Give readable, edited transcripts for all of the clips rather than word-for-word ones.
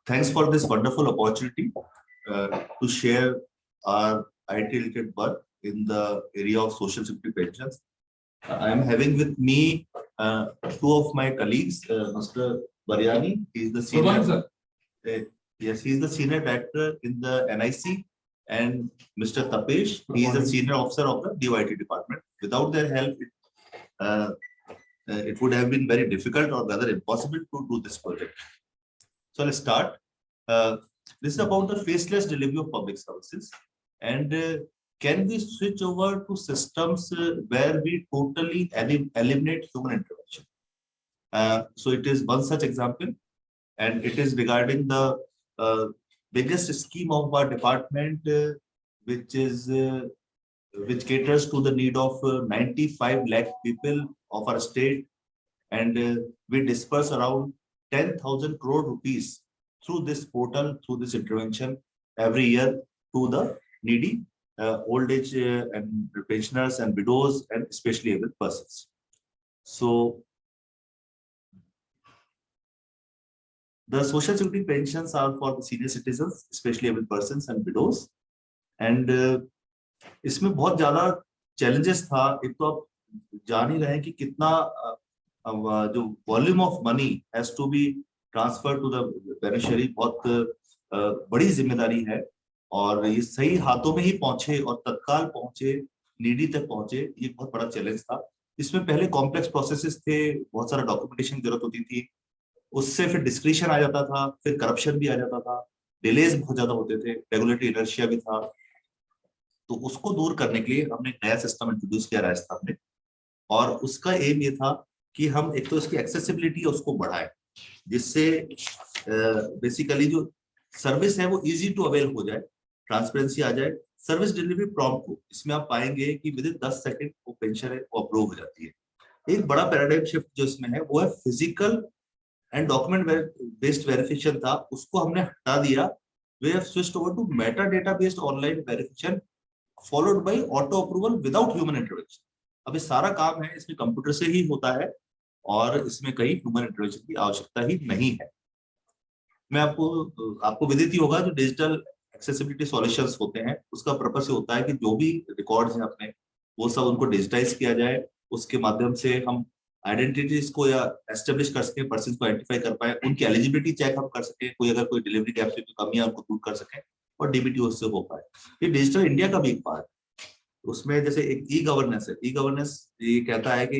Thanks for this wonderful opportunity to share our IT-related work in the area of social security pensions. I am having with me two of my colleagues, Mr. Baryani. He is the senior. Yes, he is the senior director in the NIC, and Mr. Tapesh. He is a senior officer of the DOIT department. Without their help, it would have been very difficult or rather impossible to do this project. So let's start. This is about the faceless delivery of public services, and can we switch over to systems where we totally eliminate human intervention? So it is one such example, and it is regarding the biggest scheme of our department, which caters to the need of 95 lakh people of our state, and we disperse around 10,000 crore rupees through this portal, through this intervention every year to the needy old age and pensioners and widows and especially able persons. So the social security pensions are for the senior citizens, especially able persons and widows. And इसमें बहुत ज़्यादा challenges था. एक तो आप जान ही रहे हैं कि कितना जो volume of money has to be transferred to the beneficiary बहुत बड़ी जिम्मेदारी है, और ये सही हाथों में ही पहुंचे और तत्काल पहुंचे, नीडी तक पहुंचे, ये बहुत बड़ा चैलेंज था. इसमें पहले कॉम्प्लेक्स प्रोसेसेस थे, बहुत सारा डॉक्यूमेंटेशन की जरूरत होती थी, उससे फिर डिस्क्रिशन आ जाता था, फिर करप्शन भी आ जाता था, डिलेज बहुत ज्यादा होते थे, रेगुलेटरी इनर्शिया भी था. तो उसको दूर करने के लिए हमने नया सिस्टम इंट्रोड्यूस किया राजस्थान में, और उसका एम ये था कि हम एक तो इसकी एक्सेसिबिलिटी उसको बढ़ाएं, जिससे बेसिकली जो सर्विस है वो इजी टू अवेल हो जाए, ट्रांसपेरेंसी आ जाए, सर्विस डिलीवरी प्रॉम्प्ट हो. इसमें आप पाएंगे कि विद इन 10 सेकंड वो पेंशन है वो अप्रूव हो जाती है. एक बड़ा पैराडाइम शिफ्ट जो इसमें है वो है physical and document based verification था, उसको हमने हटा दिया. We have switched over to meta data based online verification followed by auto approval without human intervention. अब ये सारा काम है इसमें कंप्यूटर से ही होता है और इसमें कहीं ह्यूमन इंटरवेंशन की आवश्यकता ही नहीं है. मैं आपको विदित ही होगा, जो डिजिटल एक्सेसिबिलिटी सॉल्यूशंस होते हैं उसका पर्पस ये होता है कि जो भी रिकॉर्ड्स हैं अपने वो सब उनको डिजिटाइज किया जाए, उसके माध्यम से हम आइडेंटिटीज को या एस्टेब्लिश कर सकें, पर्सन को आइडेंटिफाई कर पाए, उनकी एलिजिबिलिटी चेक हम कर सकें, कोई अगर कोई डिलीवरी गैप से कोई कमी है उनको दूर कर सकें और डीबीटी उससे हो पाए. ये डिजिटल इंडिया का भी एक पार्ट है. उसमें जैसे एक ई गवर्नेंस है. ई गवर्नेंस ये कहता है कि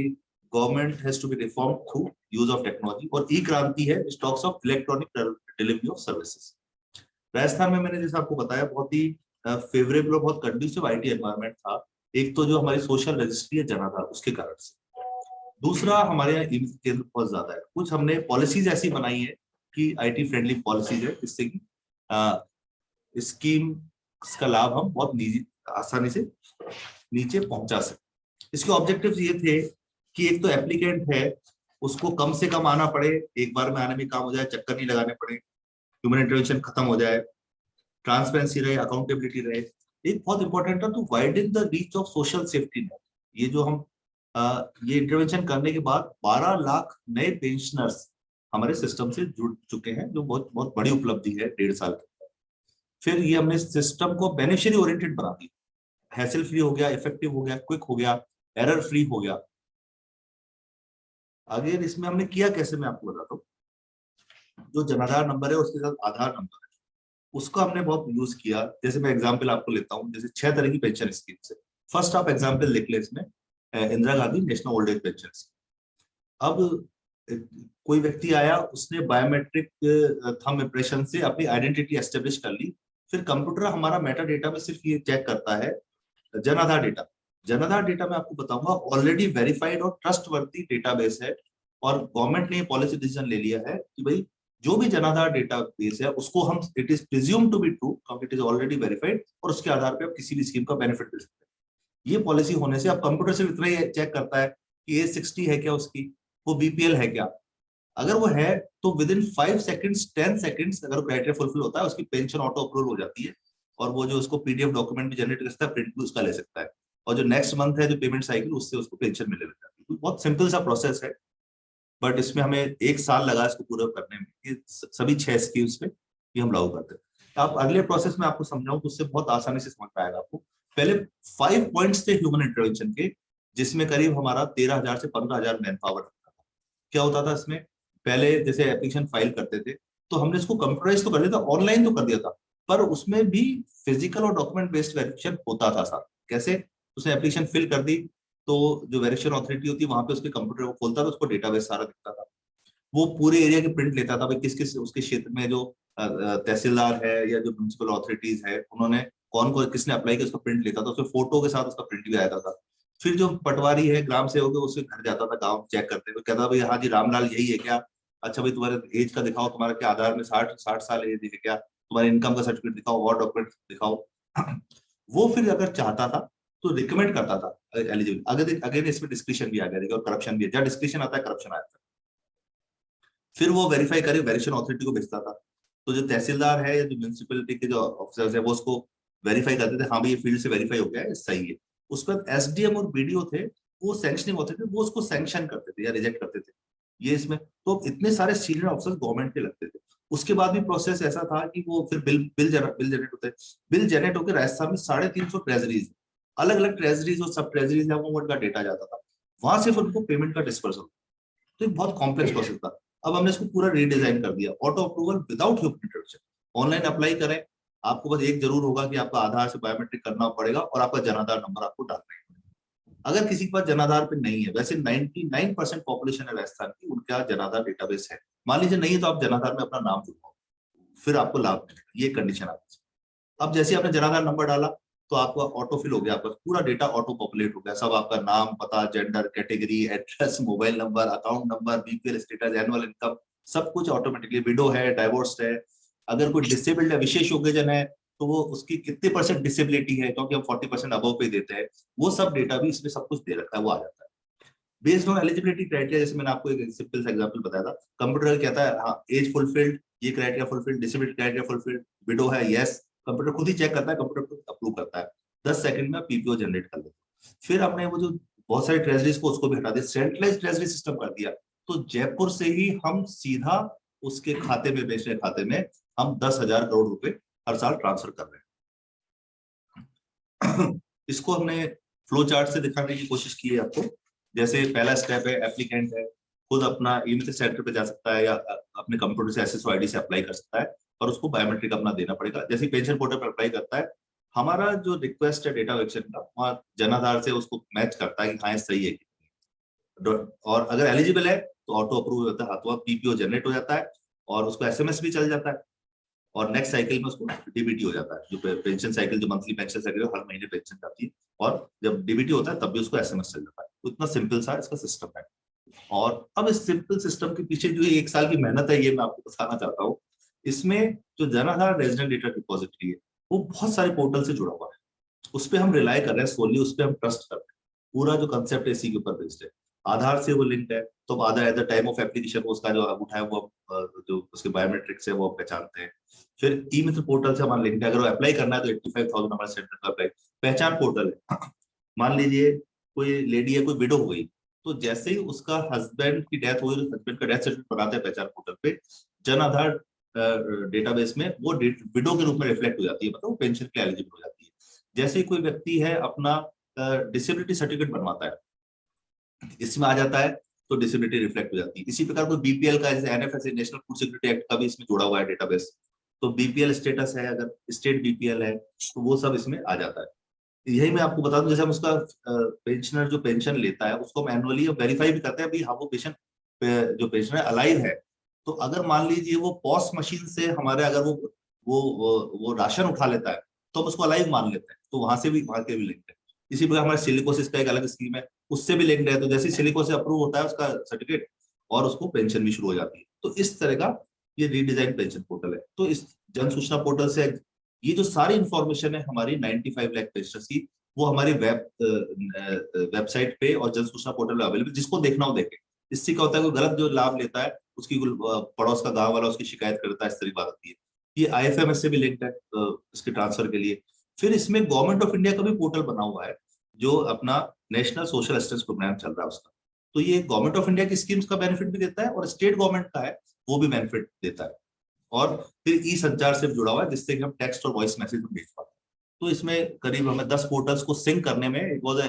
government has to be reformed through use of technology, और ई क्रांति है which talks of electronic delivery of services. Rajasthan में मैंने जैसे आपको बताया बहुत ही फेवरेबल और बहुत कंड्यूसिव आईटी एनवायरनमेंट था. एक तो जो हमारी सोशल रजिस्ट्री है जना था उसके कारण से, दूसरा हमारे यहाँ केंद्र बहुत ज्यादा है. कुछ हमने पॉलिसीज ऐसी बनाई है कि आईटी फ्रेंडली पॉलिसीज है, जिससे कि स्कीम का लाभ हम बहुत आसानी से नीचे पहुंचा सके. इसके ऑब्जेक्टिव्स ये थे कि एक तो एप्लीकेंट है उसको कम से कम आना पड़े, एक बार में आने में काम हो जाए, चक्कर नहीं लगाने पड़े, ह्यूमन इंटरवेंशन खत्म हो जाए, ट्रांसपेरेंसी रहे, अकाउंटेबिलिटी रहे. एक बहुत इंपॉर्टेंट है to widen the reach of social safety net. ये जो हम ये इंटरवेंशन करने के बाद 12 लाख नए पेंशनर्स हमारे सिस्टम से जुड़ चुके हैं, जो बहुत बहुत बड़ी उपलब्धि है 1.5 साल के. फिर ये हमने सिस्टम को बेनिफिशियरी ओरिएंटेड बना दिया, हैसल फ्री हो गया, इफेक्टिव हो गया, क्विक हो गया, एरर फ्री हो गया. आगे इसमें हमने किया कैसे, मैं आपको बताता हूँ. जो जनाधार नंबर है उसके साथ आधार नंबर है, उसको हमने बहुत यूज किया. जैसे मैं एग्जांपल आपको लेता हूँ, जैसे 6 तरह की पेंशन स्कीम से. फर्स्ट आप एग्जांपल लिख ले इसमें, Indira Gandhi national old age pension scheme. अब कोई व्यक्ति आया, उसने बायोमेट्रिक थंब इंप्रेशन से अपनी आइडेंटिटी एस्टेब्लिश कर ली. फिर कंप्यूटर हमारा मेटा डेटा में सिर्फ ये चेक करता है जनाधार डेटा. जनाधार डेटा में आपको बताऊंगा ऑलरेडी वेरीफाइड और ट्रस्टवर्दी डेटाबेस है, और गवर्नमेंट ने पॉलिसी डिसीजन ले लिया है कि भाई जो भी जनाधार डेटाबेस है उसको हम it is presume to be true क्योंकि इट इज ऑलरेडी वेरीफाइड, और उसके आधार पे आप किसी भी स्कीम का बेनिफिट दे सकते हैं. ये पॉलिसी होने से अब कंप्यूटर से इतना ही चेक करता है कि एज 60 है क्या उसकी, वो बीपीएल है क्या. अगर वो है तो विद इन 5 सेकंड्स 10 सेकंड्स अगर क्राइटेरिया फुलफिल होता है उसकी पेंशन ऑटो अप्रूवल हो जाती है, और वो जो उसको पीडीएफ डॉक्यूमेंट भी जनरेट करता है, प्रिंट भी उसका ले सकता है, और जो नेक्स्ट मंथ है जो पेमेंट साइकिल उससे उसको पेंशन मिले जाती है. बहुत सिंपल सा प्रोसेस है. बट इसमें हमें 1 साल लगा इसको पूरा करने में। ये सभी 6 स्कीम्स पे ये हम लागू करते हैं। आप अगले प्रोसेस में आपको समझाऊं तो उससे बहुत आसानी से समझ में आएगा आपको। पहले 5 पॉइंट्स थे ह्यूमन इंटरवेंशन के, जिसमें करीब हमारा 13,000 से 15,000 मैन पावर लगता था। क्या होता था इसमें, पहले जैसे एप्लीकेशन फाइल करते थे तो हमने इसको कंप्यूटराइज तो कर दिया था, ऑनलाइन तो कर दिया था, पर उसमें भी फिजिकल और डॉक्यूमेंट बेस्ड वेरिफिकेशन होता था साथ। कैसे, उसने एप्लीकेशन फिल कर दी तो जो वेरिफिकेशन अथॉरिटी होती है वहां पे उसके कंप्यूटर को खोलता था, उसको डेटाबेस सारा दिखता था। वो पूरे एरिया के प्रिंट लेता था, भाई किस किस उसके क्षेत्र में जो तहसीलदार है या जो म्यूनिसिपल अथॉरिटीज है उन्होंने कौन कौन किसने अप्लाई किया, उसका प्रिंट लेता था, उसमें फोटो के साथ उसका प्रिंट भी आता था। फिर जो पटवारी है ग्राम सेवक है उसके घर जाता था, गाँव चेक करते हुए कहता भाई हाँ जी रामलाल यही है क्या, अच्छा भाई तुम्हारे एज का दिखाओ, तुम्हारा क्या आधार में 60 साल एज है क्या, तुम्हारे इनकम का सर्टिफिकेट दिखाओ और डॉक्यूमेंट दिखाओ। वो फिर अगर चाहता था तो रिकमेंड करता था एलिजिबल। अगर अगेन इसमें डिस्क्रिप्शन भी आ गया, देखिए, और करप्शन भी है, जहाँ डिस्क्रिप्शन आता है करप्शन आता है। फिर वो वेरीफाई करे, वेरिफिकेशन अथॉरिटी को भेजता था। तो जो तहसीलदार है या जो म्यूनिसिपैलिटी के जो ऑफिसर्स है वो उसको वेरीफाई करते थे, हाँ भाई ये फील्ड से वेरीफाई हो गया है, सही है। उसके बाद एसडीएम और बीडीओ थे, वो सैंक्शनिंग होते थे, वो उसको सैंक्शन करते थे या रिजेक्ट करते थे। ये इसमें तो इतने सारे सीनियर ऑफिसर्स गवर्नमेंट के लगते थे। उसके बाद भी प्रोसेस ऐसा था कि वो फिर बिल जनरेट होते हैं। बिल जनरेट होकर राजस्थान में 350 ट्रेजरीज, अलग अलग ट्रेजरीज और सब ट्रेजरीज है, वो उनका डेटा जाता था, वहां से फिर उनको पेमेंट का डिस्पर्सल। तो एक बहुत कॉम्प्लेक्स प्रोसेस था। अब हमने इसको पूरा रीडिजाइन कर दिया, auto approval without human intervention. Online apply करें, आपको बस एक जरूर होगा कि आपका आधार से बायोमेट्रिक करना पड़ेगा और आपका जनाधार नंबर आपको डालना है। अगर किसी के पास जनाधार पे नहीं है, वैसे 99% पॉपुलेशन है राजस्थान की, उनका जनाधार डेटाबेस है, मान लीजिए नहीं है तो आप जनाधार में अपना नाम जुड़वाओ, फिर आपको लाभ मिलेगा, ये कंडीशन आपकी। अब जैसे आपने जनाधार नंबर डाला तो आपका ऑटो फिल हो गया, आपका पूरा डेटा ऑटो पॉपुलेट हो गया, सब आपका नाम पता gender category address mobile number account number BPL status annual income सब कुछ ऑटोमेटिकली, विडो है डाइवोर्स्ड है, अगर कोई डिसेबल्ड है विशेष योग्यजन है तो वो उसकी कितने परसेंट डिसेबिलिटी है, क्योंकि हम 40% अबव पे देते हैं, वो सब डेटा भी इसमें सब कुछ दे रखा है, वो आ जाता है। बेस्ड ऑन एलिजिबिलिटी क्राइटेरिया, जैसे मैंने आपको एक सिंपल सा एग्जांपल बताया था, कंप्यूटर कहता है हाँ एज फुलफिल्ड, ये criteria fulfilled, disability criteria fulfilled, window है यस, कंप्यूटर खुद ही चेक करता है, कंप्यूटर अप्रूव करता है, 10 सेकंड में पीपीओ जनरेट कर लेता। फिर आपने वो जो बहुत सारी ट्रेजरीज को उसको भी हटा दिया, सेंट्रलाइज ट्रेजरी सिस्टम कर दिया, तो जयपुर से ही हम सीधा उसके खाते में, बेचने खाते में हम 10,000 करोड़ रुपए हर साल ट्रांसफर कर रहे हैं। इसको हमने फ्लो चार्ट से दिखाने की कोशिश की है आपको। जैसे पहला स्टेप है, एप्लीकेंट है खुद अपना ई-मित्र सेंटर पे जा सकता है या अपने कंप्यूटर से एसएसओ आईडी से अप्लाई कर सकता है, और उसको बायोमेट्रिक अपना देना पड़ेगा। जैसे पेंशन पोर्टल पर अप्लाई करता है, हमारा जो रिक्वेस्ट है डेटा कलेक्शन का, वहाँ जनाधार से उसको मैच करता है कि हाँ सही है, और अगर एलिजिबल है तो ऑटो अप्रूव होता है, हाथों पीपीओ जनरेट हो जाता है और उसको एसएमएस भी चल जाता है, और नेक्स्ट साइकिल में उसको डीबीटी हो जाता है, जो पेंशन साइकिल, जो मंथली पेंशन साइकिल हर महीने पेंशन जाती है, और जब डीबीटी होता है तब भी उसको एसएमएस चल जाता है। तो इतना सिंपल सा इसका सिस्टम है। और अब इस सिंपल सिस्टम के पीछे जो 1 साल की मेहनत है, ये मैं आपको बताना चाहता हूँ। इसमें जो जनाधार रेजिडेंट डेटा डिपॉजिटरी है, वो बहुत सारे पोर्टल से जुड़ा हुआ है, उस पर हम रिलाई कर रहे हैं, सोली उस पर हम ट्रस्ट कर रहे हैं, पूरा जो कंसेप्ट है इसी के ऊपर बेस्ड है। आधार से वो लिंक्ड है, तो Aadhaar at the time of application उसका जो उठाया वो जो उसके बायोमेट्रिक्स है वो पहचानते हैं। फिर ई मित्र पोर्टल से हमारा लिंक है, अगर वो अप्लाई करना है तो 85,000 हमारे सेंटर का अप्लाई पहचान पोर्टल है। मान लीजिए कोई लेडी है, कोई विडो हो गई, तो जैसे ही उसका हस्बैंड की डेथ हुई, हस्बैंड का डेथ सर्टिफिकेट बनाते हैं पहचान पोर्टल पे, जन आधार डेटाबेस में वो विडो के रूप में रिफ्लेक्ट हो जाती है, मतलब वो पेंशन के एलिजिबल हो जाती है। जैसे ही कोई व्यक्ति है अपना डिसेबिलिटी सर्टिफिकेट बनवाता है, इसमें आ जाता है, तो डिसेबिलिटी रिफ्लेक्ट हो जाती है। इसी प्रकार कोई बीपीएल का, जैसे NFS national food security act का भी इसमें जोड़ा हुआ है डेटाबेस, तो बीपीएल स्टेटस है, अगर स्टेट बीपीएल है तो वो सब इसमें आ जाता है। यही मैं आपको बता दूं, जैसे हम उसका पेंशनर जो पेंशन लेता है उसको हम एनुअली वेरीफाई भी करते हैं, भाई हाँ वो पेशेंट जो पेंशनर अलाइव है। तो अगर मान लीजिए वो पॉस मशीन से हमारे अगर वो राशन उठा लेता है तो हम उसको अलाइव मान लेते हैं, तो वहां से भी, वहां के भी लिंक है। इसी प्रकार हमारे सिलिकोसिस का एक अलग स्कीम है, उससे भी लिंक है, तो जैसे सिलिकोसिस अप्रूव होता है उसका सर्टिफिकेट, और उसको पेंशन भी शुरू हो जाती है। तो इस तरह का ये रीडिजाइन पेंशन पोर्टल है। तो इस जन सूचना पोर्टल से ये जो सारी इंफॉर्मेशन है हमारी 95 लाख पेंशनर्स की, वो हमारी वेबसाइट पे और जन सूचना पोर्टल पे अवेलेबल, जिसको देखना हो देखे। इससे क्या होता है, कोई गलत जो लाभ लेता है उसकी पड़ोस का गांव वाला उसकी शिकायत करता है, इस तरह की बात होती है। ये आईएफएमएस से भी लिंक्ड है इसके ट्रांसफर के लिए। फिर इसमें गवर्नमेंट ऑफ इंडिया का भी पोर्टल बना हुआ है, जो अपना नेशनल सोशल असिस्टेंस प्रोग्राम चल रहा है उसका, तो ये गवर्नमेंट ऑफ इंडिया की स्कीम्स का बेनिफिट भी देता है और स्टेट गवर्नमेंट का है वो भी बेनिफिट देता है। और फिर ई संचार से जुड़ा हुआ है जिससे कि हम टेक्स्ट और वॉइस मैसेज भेज पाते हैं। तो इसमें करीब हमें 10 पोर्टल्स को सिंक करने में it was a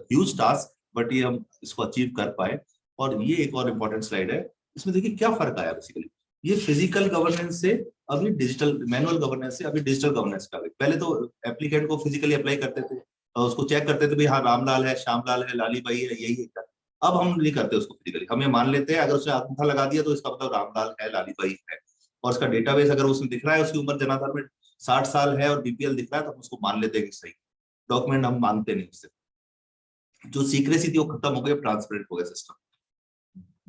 huge task, but ये हम इसको अचीव कर पाए। और ये एक और इम्पोर्टेंट स्लाइड है, इसमें देखिए क्या फर्क आया बेसिकली। ये फिजिकल गवर्नेंस से अभी डिजिटल, मैनुअल गवर्नेंस से अभी डिजिटल गवर्नेंस का। पहले तो एप्लीकेंट को फिजिकली अप्लाई करते थे और उसको चेक करते थे भाई हाँ रामलाल है, श्यामलाल है, लाली बाई है, यही है क्या। अब हम नहीं करते उसको फिजिकली, हमें मान लेते हैं अगर उसने अंगूठा लगा दिया तो इसका मतलब रामलाल है, लाली बाई है। और उसका डेटाबेस अगर उसमें दिख रहा है उसकी उम्र जनाधार में 60 साल है और बीपीएल दिख रहा है तो हम उसको मान लेते हैं कि सही डॉक्यूमेंट, हम मानते नहीं उससे। जो सीक्रेसी थी वो खत्म हो गई, ट्रांसपेरेंट हो गया सिस्टम।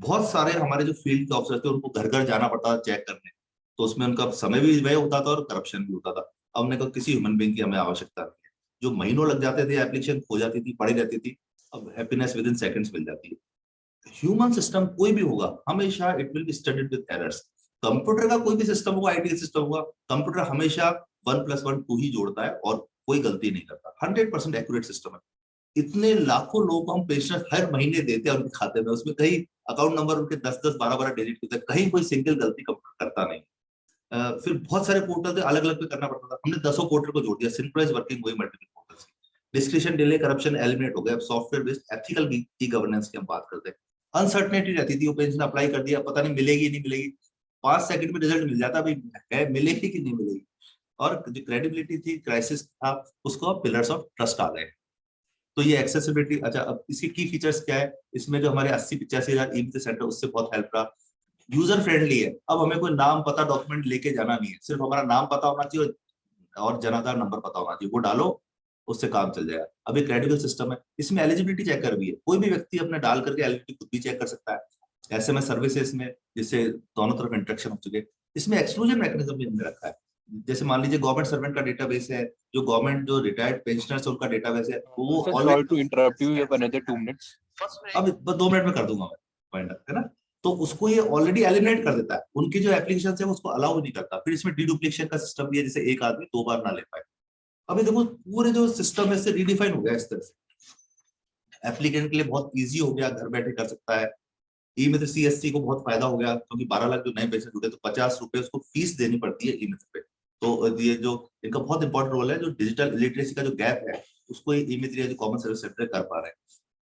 बहुत सारे हमारे जो फील्ड के ऑफिसर थे उनको घर घर जाना पड़ता था चेक करने, तो उसमें उनका समय भी व्यय होता था और करप्शन भी होता था। अब हमने कहा किसी ह्यूमन बीइंग की हमें आवश्यकता नहीं है, जो महीनों लग जाते थे, एप्लीकेशन खो जाती थी, पड़ी रहती थी, अब हैप्पीनेस विद इन सेकंड्स मिल जाती है। ह्यूमन सिस्टम कोई भी होगा हमेशा it will be studied with errors. Computer का कोई भी सिस्टम होगा, आईटी सिस्टम होगा, कंप्यूटर हमेशा 1+1 2 ही जोड़ता है और कोई गलती नहीं करता। 100% एक्यूरेट सिस्टम है। इतने लाखों लोगों को हम पेंशन हर महीने देते हैं उनके खाते में, उसमें कहीं अकाउंट नंबर उनके 10-10 12-12 डिजिट होते हैं, कहीं कोई सिंगल गलती कंप्यूटर करता नहीं। फिर बहुत सारे पोर्टल थे, अलग अलग पे करना पड़ता था, हमने 10 पोर्टल को जोड़ दिया, सिंक्रोनाइज वर्किंग वही multiple portal. Description delay corruption eliminate हो गया, software based ethical e governance की हम बात करते हैं। अनसर्टेनिटी रहती थी, वो पेंशन अप्लाई कर दिया, पता नहीं मिलेगी नहीं मिलेगी, 5 सेकंड में रिजल्ट मिल जाता, भाई है मिलेगी कि नहीं मिलेगी। और जो क्रेडिबिलिटी थी, क्राइसिस था, उसको पिलर्स ऑफ ट्रस्ट आ गए। तो ये एक्सेसिबिलिटी। अच्छा, अब इसकी की फीचर्स क्या है, इसमें जो हमारे 80-85 हजार ई सेंटर उससे बहुत हेल्प रहा। यूजर फ्रेंडली है, अब हमें कोई नाम पता डॉक्यूमेंट लेके जाना नहीं है, सिर्फ हमारा नाम पता होना चाहिए और जनाधार नंबर पता होना चाहिए, वो डालो उससे काम चल जाएगा। अभी क्रेडिबल सिस्टम है, इसमें एलिजिबिलिटी चेकर भी है, कोई भी व्यक्ति अपने डाल करके एलिजिबिलिटी खुद भी चेक कर सकता है। एसएमएस सर्विसेज में जिससे दोनों तरफ इंटरेक्शन हो चुके। इसमें एक्सक्लूजन मैकेनिज्म भी हमने रखा है, जैसे मान लीजिए गवर्नमेंट सर्वेंट का डेटाबेस है, जो गवर्नमेंट जो रिटायर्ड पेंशनर्स है उनका डेटाबेस है, वो Sir, always. sorry to interrupt you. You have another 2 minutes. अब बस 2 मिनट में कर दूंगा मैं, फाइंड है ना। तो उसको ये ऑलरेडी एलिमिनेट कर देता है, उनकी जो एप्लीकेशन है उसको अलाउ नहीं करता। फिर इसमें डीडुप्लीकेशन का सिस्टम भी है, जैसे एक आदमी 2 बार ना ले पाए। अभी देखो पूरे जो सिस्टम है रीडिफाइन हो गया इस तरह से, एप्लीकेंट के लिए बहुत इजी हो गया, घर बैठे कर सकता है। ई मित्र सीएससी को बहुत फायदा हो गया, क्योंकि 12 लाख जो नए पेशेंट जुड़े तो 50 रुपए उसको फीस देनी पड़ती है ई मित्र पे। तो ये जो इनका बहुत इंपॉर्टेंट रोल है, जो डिजिटल लिटरेसी का जो गैप है उसको ई मित्र जो कॉमन सर्विस सेंटर कर पा रहे हैं।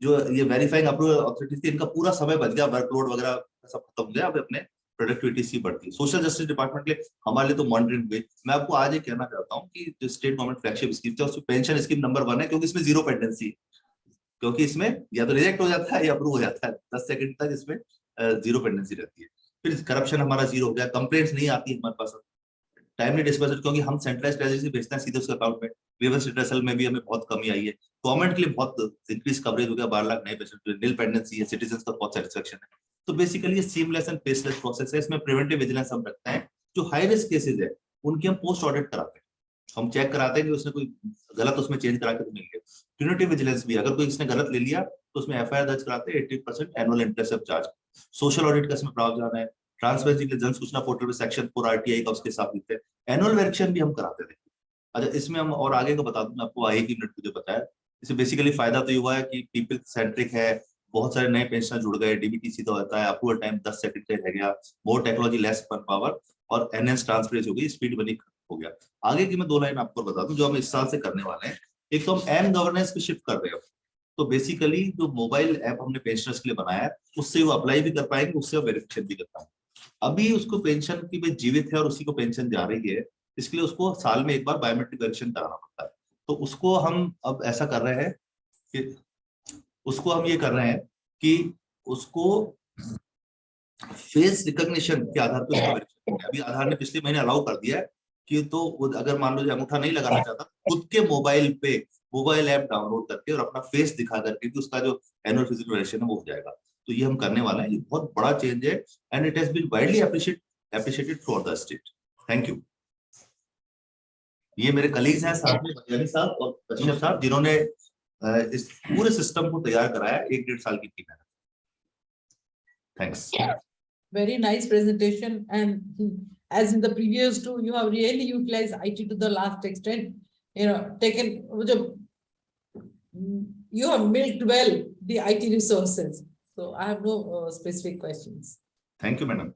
जो ये वेरीफाइंग अप्रूवल अथॉरिटी थी, इनका पूरा समय बच गया, वर्कलोड वगैरह सब खत्म हो गया, अब अपने प्रोडक्टिविटी सी बढ़ती है। सोशल जस्टिस डिपार्टमेंट के लिए हमारे लिए तो मॉनिटरिंग हुई। मैं आपको आज ये कहना चाहता हूँ कि जो स्टेट गवर्नमेंट फ्लैगशिप स्कीम थी उसमें पेंशन स्कीम नंबर 1 है, क्योंकि इसमें जीरो पेंडेंसी है। क्योंकि इसमें या तो रिजेक्ट हो जाता है या अप्रूव हो जाता है, 10 सेकंड तक इसमें जीरो पेंडेंसी रहती है। फिर करप्शन हमारा जीरो हो गया, कंप्लेंट्स नहीं आती हमारे पास। टाइमली डिस्पोजल, क्योंकि हम सेंट्रलाइज्ड ट्रेजरी भेजते हैं सीधे उसके अकाउंट में। ग्रीवेंस रिड्रेसल में भी हमें बहुत कमी आई है। गवर्नमेंट के लिए बहुत इंक्रीज कवरेज हो गया, 12 लाख नए पेशेंट, नील पेंडेंसी है, सिटीजन का बहुत सेटिस्फेक्शन है। तो बेसिकली ये सीमलेस एंड पेसलेस प्रोसेस है। इसमें प्रिवेंटिव विजिलेंस हम रखते हैं। जो हाई रिस्क केसेज है उनकी हम पोस्ट ऑडिट कराते हैं, हम चेक कराते हैं कि उसने कोई गलत उसमें चेंज करा के तो नहीं लिया। प्यूनिटिव विजिलेंस भी, अगर कोई इसने गलत ले लिया तो उसमें एफआईआर दर्ज कराते हैं, 80% annual interest of charge. Social audit का इसमें प्रावधान है। ट्रांसपेरेंसी के लिए जन सूचना पोर्टल पे सेक्शन 4 आरटीआई का उसके साथ लिखते हैं। एनुअल वेरिफिकेशन भी हम कराते थे। अच्छा, इसमें हम और आगे का बता दूं मैं आपको, आगे की मिनट मुझे बताया। इससे बेसिकली फायदा तो ये हुआ है कि पीपल सेंट्रिक है, बहुत सारे नए पेंशनर जुड़ गए, डीबीटीसी तो होता है, अप्रूवल टाइम 10 सेकंड का रह गया, मोर टेक्नोलॉजी लेस पर पावर, और एनहेंस ट्रांसपेरेंसी हो गई, स्पीड बनी हो गया। आगे की मैं 2 लाइन आपको बता दूं जो हम इस साल से करने वाले हैं। एक तो हम एम गवर्नेंस पे शिफ्ट कर रहे हैं। तो बेसिकली जो मोबाइल ऐप हमने पेंशनर्स के लिए बनाया है उससे वो अप्लाई भी कर पाएंगे, उससे वो वेरिफिकेशन भी कर पाएंगे। अभी उसको पेंशन की भाई जीवित है और उसी को पेंशन जा रही है, इसके लिए उसको साल में एक बार बायोमेट्रिक वेरिफिकेशन कराना पड़ता है। तो उसको हम अब ऐसा कर रहे हैं कि उसको हम ये कर रहे हैं कि उसको फेस रिकॉग्निशन के आधार पर उसका वेरिफिकेशन है। अभी आधार ने पिछले महीने अलाउ कर दिया है कि तो वो अगर मान लो अंगूठा नहीं लगाना चाहता, खुद के मोबाइल पे मोबाइल ऐप डाउनलोड करके और अपना फेस दिखा करके कि उसका जो एनुअल फिजिकल वेरिफिकेशन है वो हो जाएगा। तो ये हम करने वाले हैं, ये बहुत बड़ा चेंज है and it has been widely appreciated throughout the state. Thank you. ये मेरे कलीग्स हैं साथ में, बजानी साहब और कश्यप साहब, जिन्होंने इस पूरे सिस्टम को तैयार कराया, 1-1.5 साल की टीम है। Thanks. Very nice presentation, and as in the previous two, you have really utilized IT to the last extent. You know, you have milked well the IT resources. So I have no specific questions. Thank you, madam.